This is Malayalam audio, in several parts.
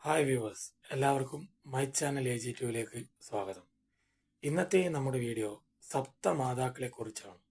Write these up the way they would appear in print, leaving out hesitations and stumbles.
ഹായ് വ്യൂവേഴ്സ്, എല്ലാവർക്കും മൈ ചാനൽ AG2ലേക്ക് സ്വാഗതം. ഇന്നത്തെ നമ്മുടെ വീഡിയോ സപ്തമാതാക്കളെ കുറിച്ചാണ്.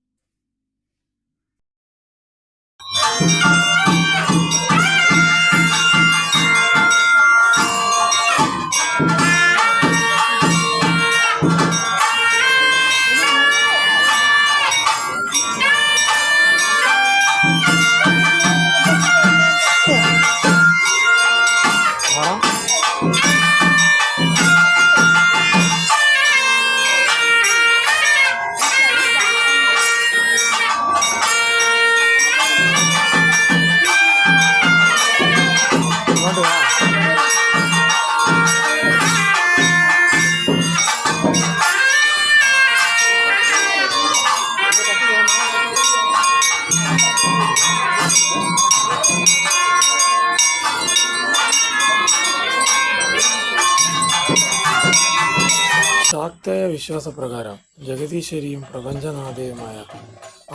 ശാക്തേയ വിശ്വാസപ്രകാരം ജഗദീശ്വരിയും പ്രപഞ്ചനാഥയുമായ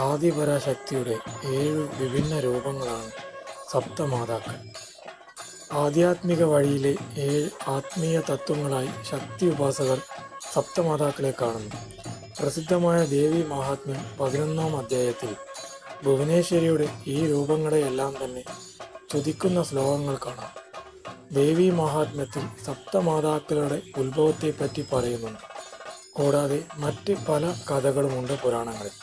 ആദിപരാശക്തിയുടെ 7 വിഭിന്ന രൂപങ്ങളാണ് സപ്തമാതാക്കൾ. ആധ്യാത്മിക വഴിയിലെ 7 ആത്മീയ തത്വങ്ങളായി ശക്തി ഉപാസകർ സപ്തമാതാക്കളെ കാണുന്നു. പ്രസിദ്ധമായ ദേവി മഹാത്മ്യം 11-ാം അധ്യായത്തിൽ ഭുവനേശ്വരിയുടെ ഈ രൂപങ്ങളെയെല്ലാം തന്നെ സ്തുതിക്കുന്ന ശ്ലോകങ്ങൾ കാണാം. ദേവി മഹാത്മ്യത്തിൽ സപ്തമാതാക്കളുടെ ഉത്ഭവത്തെപ്പറ്റി പറയുന്നുണ്ട്. കൂടാതെ മറ്റ് പല കഥകളുമുണ്ട് പുരാണങ്ങളിൽ.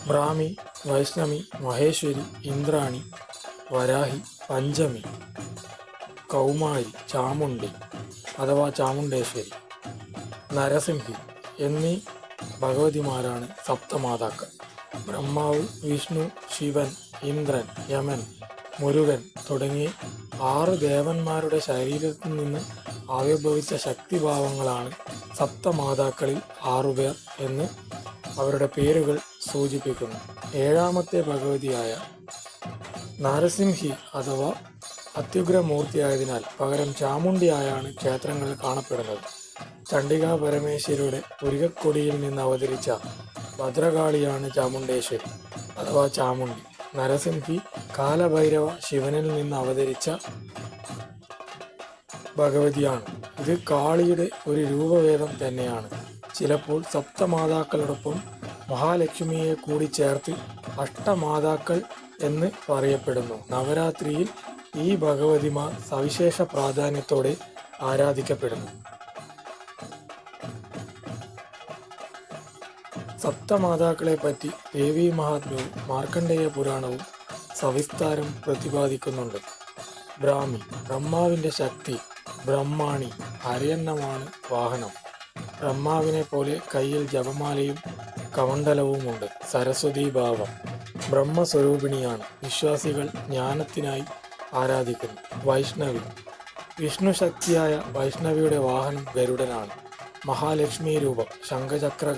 ബ്രാഹ്മി, വൈഷ്ണവി, മഹേശ്വരി, ഇന്ദ്രാണി, വരാഹി, പഞ്ചമി, കൗമാരി, ചാമുണ്ഡി അഥവാ ചാമുണ്ടേശ്വരി, നരസിംഹി എന്നീ ഭഗവതിമാരാണ് സപ്തമാതാക്കൾ. ബ്രഹ്മാവ്, വിഷ്ണു, ശിവൻ, ഇന്ദ്രൻ, യമൻ, മുരുകൻ തുടങ്ങി 6 ദേവന്മാരുടെ ശരീരത്തിൽ നിന്ന് ആവിർഭവിച്ച ശക്തിഭാവങ്ങളാണ് സപ്തമാതാക്കളിൽ 6 പേർ എന്ന് അവരുടെ പേരുകൾ സൂചിപ്പിക്കുന്നു. 7ാമത്തെ ഭഗവതിയായ നരസിംഹി അഥവാ അത്യുഗ്രമൂർത്തിയായതിനാൽ പകരം ചാമുണ്ടിയായാണ് ക്ഷേത്രങ്ങളിൽ കാണപ്പെടുന്നത്. ചണ്ഡികാ പരമേശ്വരിയുടെ പുരികക്കൊടിയിൽ നിന്ന് അവതരിച്ച ഭദ്രകാളിയാണ് ചാമുണ്ടേശ്വരി അഥവാ ചാമുണ്ടി. നരസിംഹി കാലഭൈരവ ശിവനിൽ നിന്ന് അവതരിച്ച ഭഗവതിയാണ്. ഇത് കാളിയുടെ ഒരു രൂപഭേദം തന്നെയാണ്. ചിലപ്പോൾ സപ്തമാതാക്കളോടൊപ്പം മഹാലക്ഷ്മിയെ കൂടി ചേർത്ത് അഷ്ടമാതാക്കൾ എന്ന് പറയപ്പെടുന്നു. നവരാത്രിയിൽ ഈ ഭഗവതിമാർ സവിശേഷ പ്രാധാന്യത്തോടെ ആരാധിക്കപ്പെടുന്നു. സപ്തമാതാക്കളെ പറ്റി ദേവി മഹാത്മ്യവും മാർക്കണ്ഡേയ പുരാണവും സവിസ്താരം പ്രതിപാദിക്കുന്നുണ്ട്. ബ്രാഹ്മി, ബ്രഹ്മാവിൻ്റെ ശക്തി. ബ്രഹ്മാണി, അരയന്നമാണ് വാഹനം. ബ്രഹ്മാവിനെ പോലെ കയ്യിൽ ജപമാലയും കമണ്ഡലവുമുണ്ട്. സരസ്വതി ഭാവം, ബ്രഹ്മസ്വരൂപിണിയാണ്. വിശ്വാസികൾ ജ്ഞാനത്തിനായി ആരാധിക്കുന്നു. വൈഷ്ണവി, വിഷ്ണു ശക്തിയായ വൈഷ്ണവിയുടെ വാഹനം ഗരുഡനാണ്. മഹാലക്ഷ്മി രൂപം, ശംഖചക്ര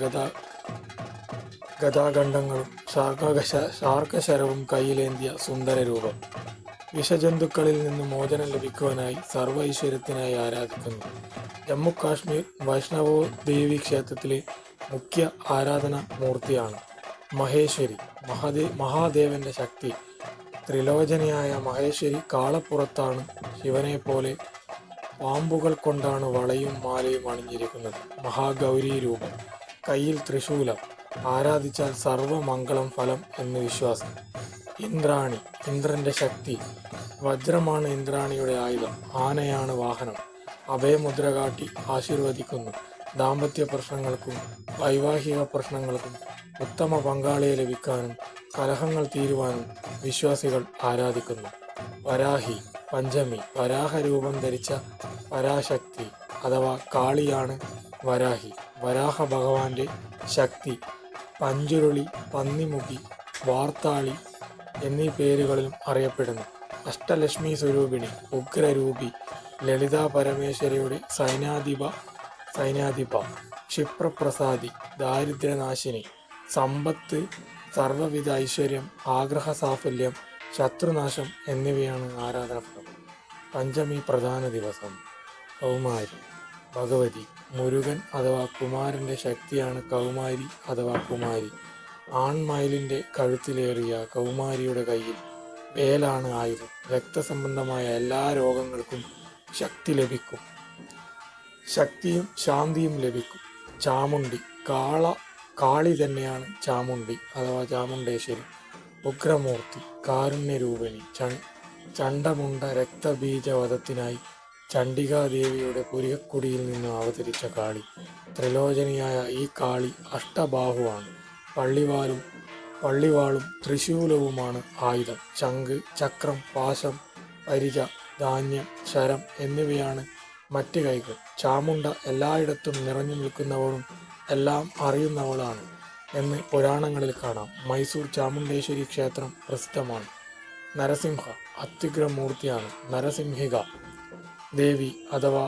ഗതാഖണ്ഡങ്ങളും ശാർക്കശരവും കയ്യിലേന്തിയ സുന്ദര രൂപം. വിഷജന്തുക്കളിൽ നിന്ന് മോചനം ലഭിക്കുവാനായി സർവ്വ ഐശ്വര്യത്തിനായി ആരാധിക്കുന്നു. ജമ്മു കാശ്മീർ വൈഷ്ണവ ദേവി ക്ഷേത്രത്തിലെ മുഖ്യ ആരാധന മൂർത്തിയാണ്. മഹേശ്വരി, മഹാദേവന്റെ ശക്തി. ത്രിലോചനയായ മഹേശ്വരി കാളപ്പുറത്താണ്. ശിവനെ പോലെ പാമ്പുകൾ കൊണ്ടാണ് വളയും മാലയും അണിഞ്ഞിരിക്കുന്നത്. മഹാഗൗരി രൂപം, കയ്യിൽ ത്രിശൂലം. ആരാധിച്ചാൽ സർവമംഗളം ഫലം എന്ന് വിശ്വാസം. ഇന്ദ്രാണി, ഇന്ദ്രന്റെ ശക്തി. വജ്രമാണ് ഇന്ദ്രാണിയുടെ ആയുധം. ആനയാണ് വാഹനം. അഭയമുദ്ര കാട്ടി ആശീർവദിക്കുന്നു. ദാമ്പത്യ പ്രശ്നങ്ങൾക്കും വൈവാഹിക പ്രശ്നങ്ങൾക്കും ഉത്തമ പങ്കാളിയെ ലഭിക്കാനും കലഹങ്ങൾ തീരുവാനും വിശ്വാസികൾ ആരാധിക്കുന്നു. വരാഹി, പഞ്ചമി. വരാഹ രൂപം ധരിച്ച പരാശക്തി അഥവാ കാളിയാണ് വരാഹി. വരാഹ ഭഗവാന്റെ ശക്തി. പഞ്ചുരുളി, പന്നിമുഖി, വാർത്താളി എന്നീ പേരുകളിലും അറിയപ്പെടുന്നു. അഷ്ടലക്ഷ്മി സ്വരൂപിണി, ഉഗ്രരൂപി. ലളിതാ പരമേശ്വരിയുടെ സൈന്യാധിപ. ക്ഷിപ്രപ്രസാദി, ദാരിദ്ര്യനാശിനി. സമ്പത്ത്, സർവ്വവിധ ഐശ്വര്യം, ആഗ്രഹ സാഫല്യം, ശത്രുനാശം എന്നിവയാണ് ആരാധനഫലം. പഞ്ചമി പ്രധാന ദിവസം. കൗമാരി, ഭഗവതി. മുരുകൻ അഥവാ കുമാരൻ്റെ ശക്തിയാണ് കൗമാരി അഥവാ കുമാരി. ആൺമയിലിൻ്റെ കഴുത്തിലേറിയ കൗമാരിയുടെ കയ്യിൽ വേലാണ് ആയുധം. രക്തസംബന്ധമായ എല്ലാ രോഗങ്ങൾക്കും ശക്തി ലഭിക്കും. ശക്തിയും ശാന്തിയും ലഭിക്കും. ചാമുണ്ഡി കാളി തന്നെയാണ് ചാമുണ്ഡി അഥവാ ചാമുണ്ടേശ്വരി. ഉഗ്രമൂർത്തി, കാരുണ്യരൂപിണി. ചണ്ഡമുണ്ട രക്തബീജവധത്തിനായി ചണ്ഡികാദേവിയുടെ പുരികക്കുടിയിൽ നിന്നും അവതരിച്ച കാളി. ത്രിലോചനിയായ ഈ കാളി അഷ്ടബാഹുവാണ്. പള്ളിവാളും ത്രിശൂലവുമാണ് ആയുധം. ശംഖ്, ചക്രം, പാശം, പരിച, ധാന്യം, ശരം എന്നിവയാണ് മറ്റ് കൈകൾ. ചാമുണ്ട എല്ലായിടത്തും നിറഞ്ഞു നിൽക്കുന്നവളും എല്ലാം അറിയുന്നവളാണ് എന്ന് പുരാണങ്ങളിൽ കാണാം. മൈസൂർ ചാമുണ്ടേശ്വരി ക്ഷേത്രം പ്രസിദ്ധമാണ്. നരസിംഹ അത്യുഗ്രമൂർത്തിയാണ്. നരസിംഹിക ദേവി അഥവാ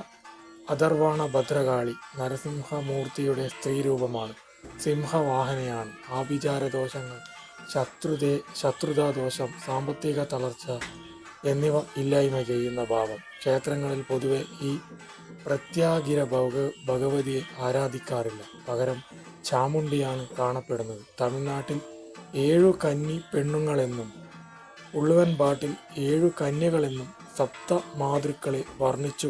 അഥർവാണ ഭദ്രകാളി നരസിംഹമൂർത്തിയുടെ സ്ത്രീരൂപമാണ്. സിംഹവാഹനയാണ്. ആഭിചാരദോഷങ്ങൾ, ശത്രുതാദോഷം, സാമ്പത്തിക തളർച്ച എന്നിവ ഇല്ലായ്മ ചെയ്യുന്ന ഭാവം. ക്ഷേത്രങ്ങളിൽ പൊതുവെ ഈ പ്രത്യാഗിര ഭഗവതിയെ ആരാധിക്കാറില്ല. പകരം ചാമുണ്ടിയാണ് കാണപ്പെടുന്നത്. തമിഴ്നാട്ടിൽ 7 കന്നി പെണ്ണുങ്ങളെന്നും ഉള്ളുവൻപാട്ടിൽ 7 കന്യകളെന്നും സപ്തമാതൃക്കളെ വർണ്ണിച്ചു